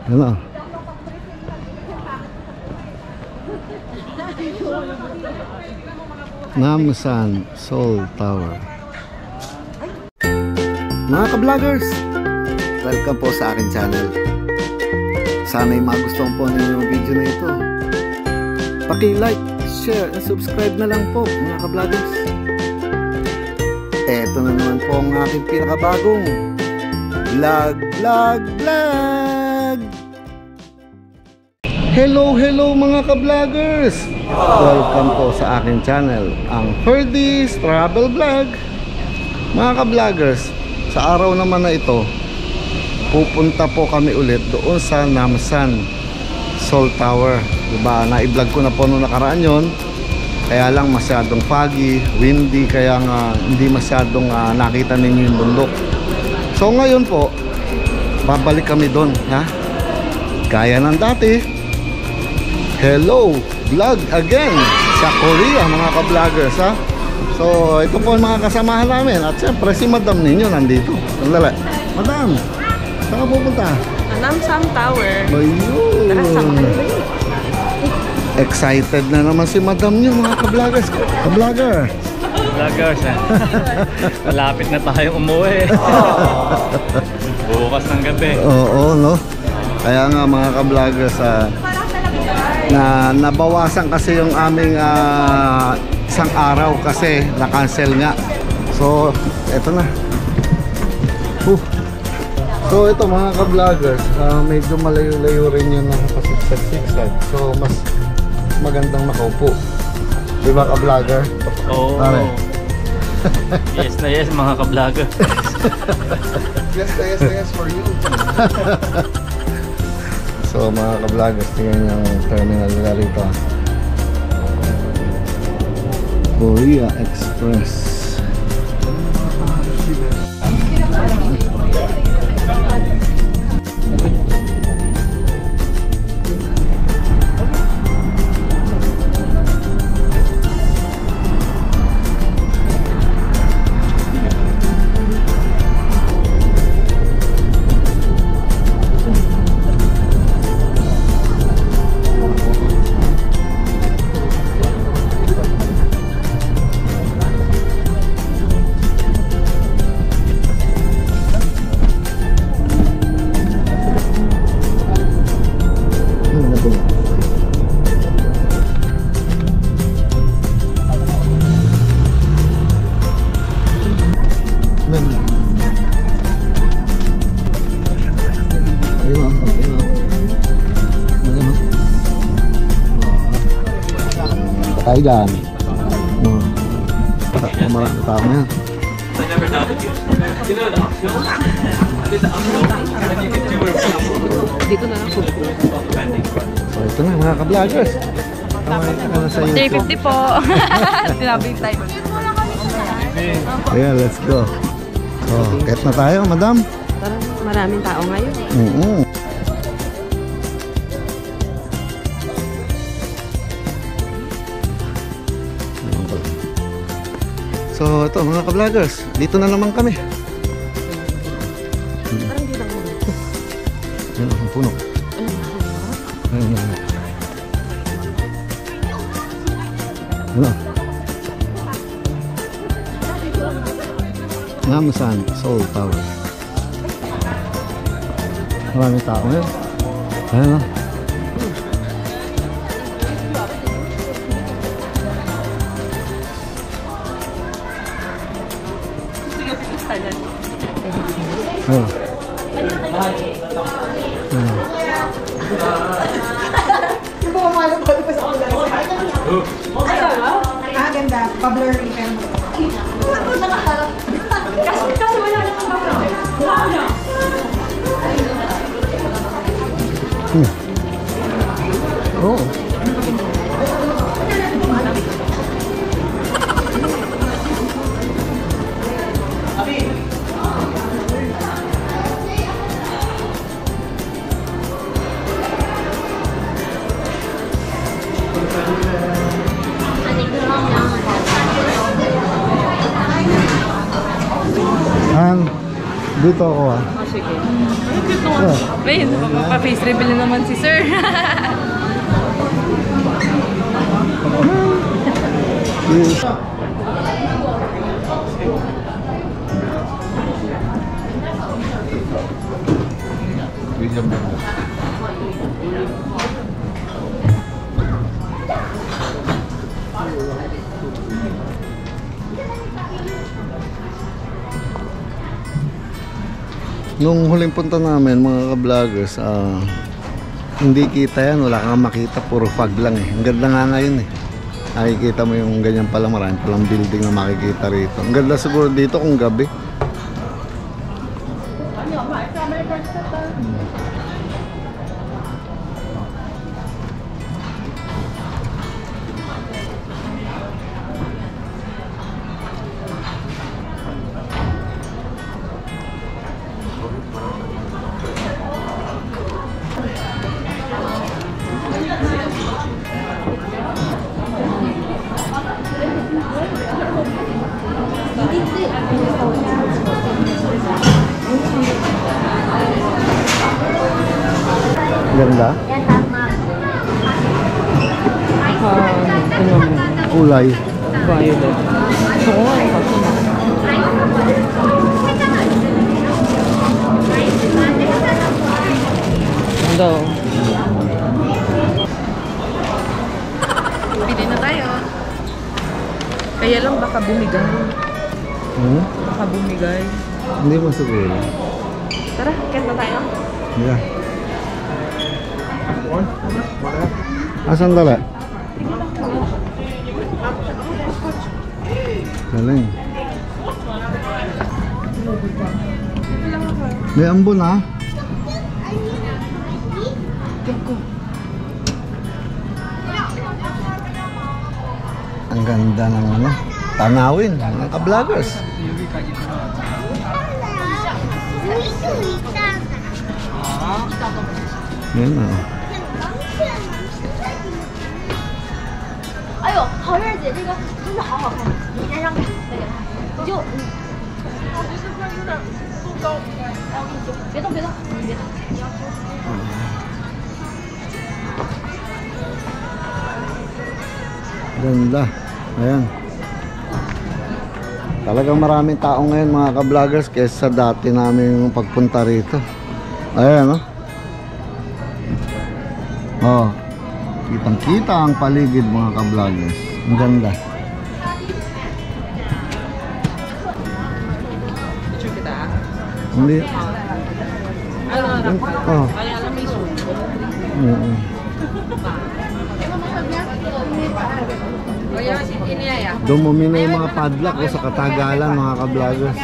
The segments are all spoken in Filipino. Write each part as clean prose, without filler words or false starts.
Ano? Namsan Seoul Tower. Mga ka-vloggers, welcome po sa akin channel. Sana'y magustuhan po ninyo yung video na ito. Paki-like, share, and subscribe na lang po mga ka-vloggers. Eto na naman po ang aking pinakabagong vlog. Hello mga ka-vloggers! Welcome po sa aking channel, ang Ferdy's Travel Vlog. Mga ka-vloggers, sa araw naman na ito, pupunta po kami ulit doon sa Namsan Seoul Tower. Diba, na-i-vlog ko na po noong nakaraan yon. Kaya lang masyadong foggy, windy, kaya nga hindi masyadong nakita ninyo yung bundok. So ngayon po, babalik kami doon, ha? Gaya ng dati. Hello, vlog again sa Korea mga ka-vloggers, ha? So ito po ang mga kasamahan namin. At syempre si Madam ninyo nandito. Sandali. Madam, saan ka pupunta? Namsan Tower. Ayun. Tara, sama kayo. Excited na naman si Madam nyo mga ka-vloggers. Ka-vlogger. Vloggers, ha? Malapit na tayong umuwi. Bukas ng gabi. Oo, no? Kaya nga mga ka-vloggers, na nabawasan kasi yung aming isang araw kasi na-cancel nga. So, eto na. So, ito mga ka-vloggers, medyo malayo-layo rin yun ng pasiksag-siksag. So, mas magandang nakaupo. Diba ka-vlogger? Oo. Yes na yes mga ka-vlogger. Yes na yes for you. So mga ka-vloggers, tingnan yung terminal nila rito. Korea Express. Tayo dyan. Marami tao na yan. Dito na lang po. So ito na mga ka-vloggers. 350 po. Sinabi yung time. Ayan, let's go. So, kahit na tayo, madam. Parang maraming tao ngayon. So ito mga ka-vloggers, dito na naman kami. Parang di lang mo. Ayan ang puno. Ayan. Namsan Seoul Tower. Maraming tao ngayon. Ayan o. Oh. Ganda. Pa-blurry ka. Kasi wala namang background. Oh. Dito ako Sige. Ang cute nung May, pa-face reveal na naman si sir. Yes. Nung huling punta namin mga ka-vloggers, hindi kita yan, wala kang makita, puro fog lang eh. Ang ganda nga ngayon eh. Nakikita mo yung ganyan pala, marami palang building na makikita rito. Ang ganda siguro dito kung gabi. Ganda. Kulay. Violet. Oo, Ganda. Pili na tayo. Kaya lang baka bumigay. Baka bumigay. Hindi mo siguro. Tara, kaya na tayo. Yeah. Asan dala? Galing. May ambon ha? Ang ganda ng ano, tanawin ng ka-vloggers. Yan o. 哎呦，好燕姐这个真的好好看，你先让开，再给她，你就我觉得它有点不高。来，我给你揪，别动别动，你别动，你要揪。 Ganda. Ayan. Talagang maraming tao ngayon mga ka-vloggers kaysa dati namin yung pagpunta rito. Ayan, oh. Oh. Kitang-kita ang paligid mga ka-vloggers. Ang ganda. Picture kita. Hindi. Ano? Oh. Kaya alam may suit. Kaya si Iniyaya. Dumumi na yung mga padlock sa katagalan mga ka-vloggers.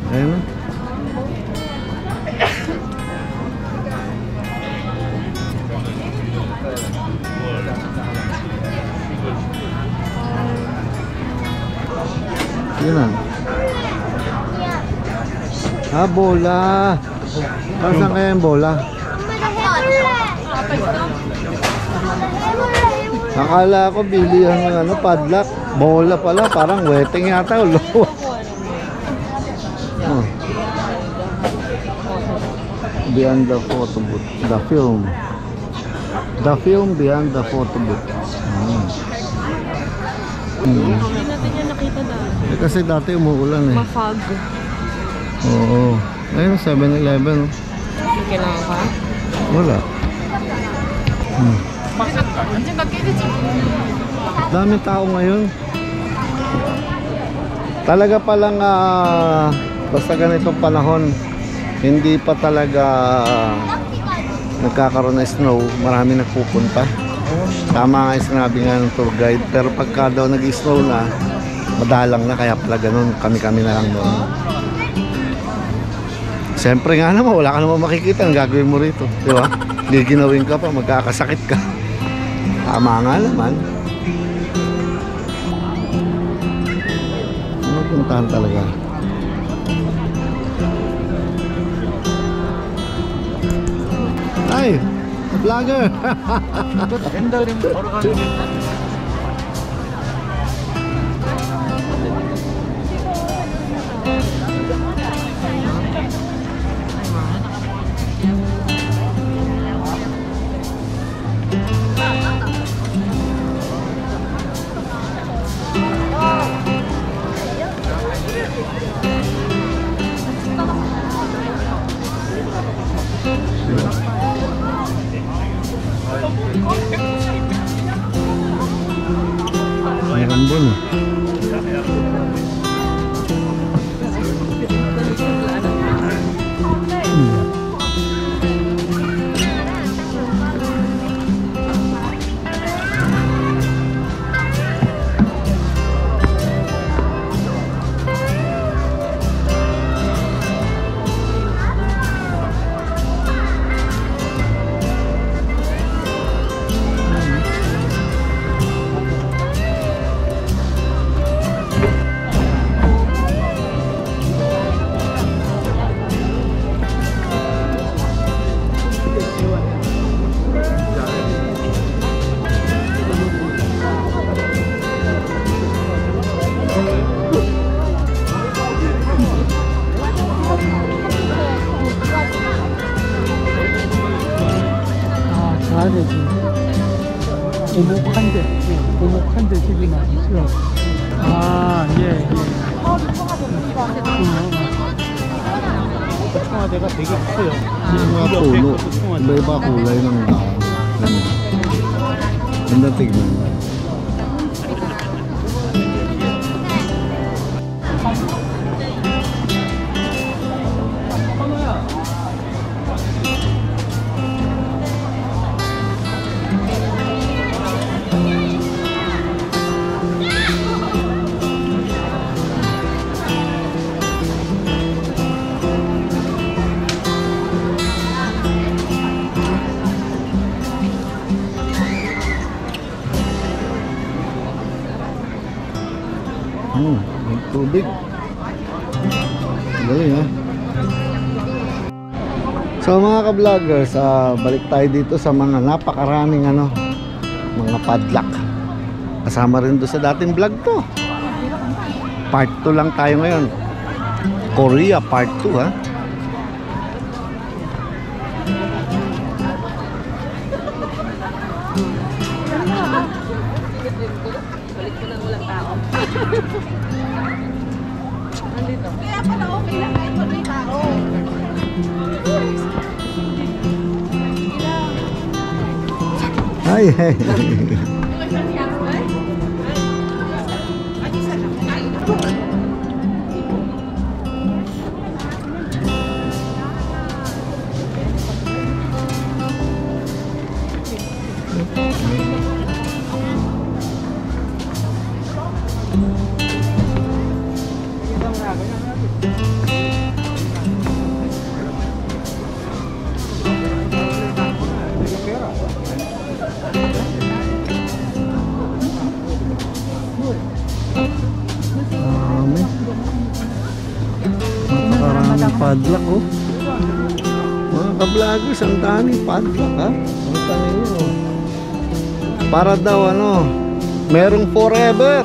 Ayan, oh. Yun na. Ah, bola. Saan kaya yung bola? Akala ko bilihan ng ano, padlock. Bola pala, parang weteng yata. Oh. Beyond the photo booth. The film. The film beyond the photo booth. Hindi natin yan nakita dati. Kasi dati umuulan eh. Mafag. Oo. Ayun, 7-Eleven. Kailangan ka? Wala. Dami tao ngayon. Talaga palang basta ganitong panahon, hindi pa talaga nagkakaroon ng snow, marami nagpupunta. Tama nga yung sinabi nga ng tour guide, pero pagka daw nag-snow na, madalang na, kaya pala ganun, kami-kami na lang doon. Siyempre nga naman, wala ka naman makikita ang gagawin mo rito, di ba? Giginawin ka pa, magkakasakit ka. Tama nga naman. Ano puntahan talaga? Ay! Vlogger! Ganda rin mo. 대, 고목한 대 집이 나있어. 아, 예, 예. 청와대가 되게 커요. Yung mga puno, iba-iba kulay ng dahon. Ganun. Ganda tignan. May tubig. Galing ha. So mga ka-vloggers, balik tayo dito sa mga napakaraming mga padlock. Kasama rin doon sa dating vlog to. Part 2 lang tayo ngayon. Korea part 2 ha. Balik mo nang walang tao. Nandito. Kaya pala okay lang kahit may tao. Ay, ay. Napakaraming padlock oh. Mga ka-vloggers, ang daming padlock ha. Ang tanay nyo. Para daw merong forever.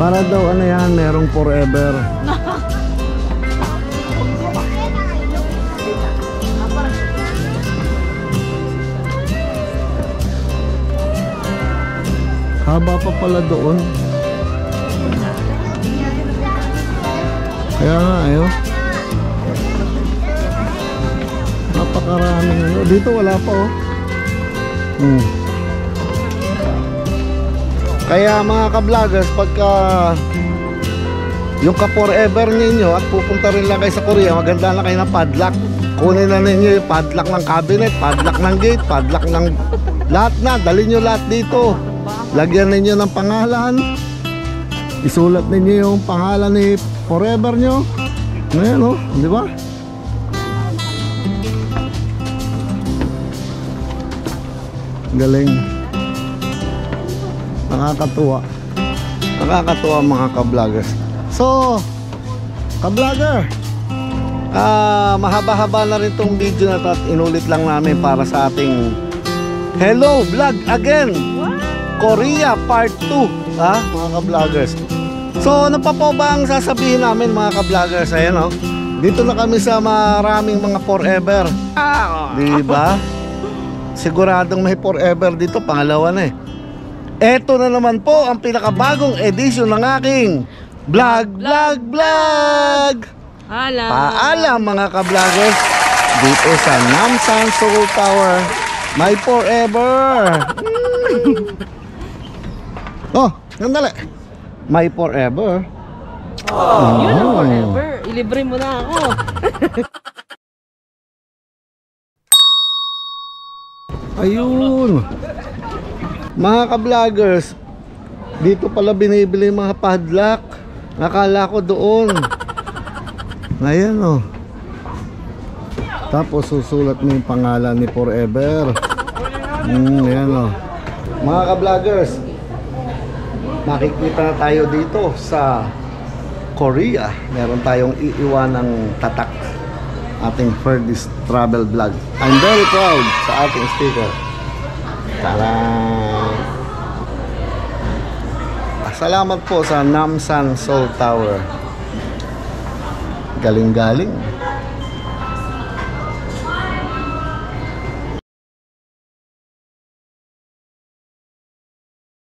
Para daw yan, merong forever. Haba pa pala doon. Kaya nga napakaraming dito wala pa oh. Kaya mga ka-vloggers, pagka yung ka-forever ninyo at pupunta rin lang kayo sa Korea, maganda lang kayo ng padlock. Kunin na ninyo yung padlock ng cabinet, padlock ng gate, padlock ng lahat na. Dalhin nyo lahat dito. Lagyan ninyo ng pangalan. Isulat ninyo yung pangalan ni forever nyo. Ayan o, di ba? Galing. Nakakatuwa. Nakakatuwa mga ka-vloggers. So, ka-vlogger, mahaba-haba na rin tong video na to at inulit lang namin para sa ating hello vlog again. Korea part 2 ha mga ka-vloggers. So ano pa po ba ang sasabihin namin mga ka-vloggers? Ayan dito na kami sa maraming mga forever. Diba? Siguradong may forever dito. Pangalawa na Eto na naman po ang pinakabagong edisyon ng aking vlog. Paalam mga ka-vloggers. Dito sa Namsan Seoul Tower, my forever. Oh, sandali. My forever. Yun ang forever. Ilibre mo na ako. Ayun. Mga ka-vloggers, dito pala binibili yung mga padlock. Nakala ko doon. Ayan oh. Tapos susulat mo yung pangalan ni forever. Ayan oh. Mga ka-vloggers, makikita na tayo dito sa Korea. Meron tayong iiwan ng tatak. Ating Ferdy's Travel Vlog. I'm very proud sa ating sticker. Tara! Salamat po sa Namsan Seoul Tower. Galing-galing.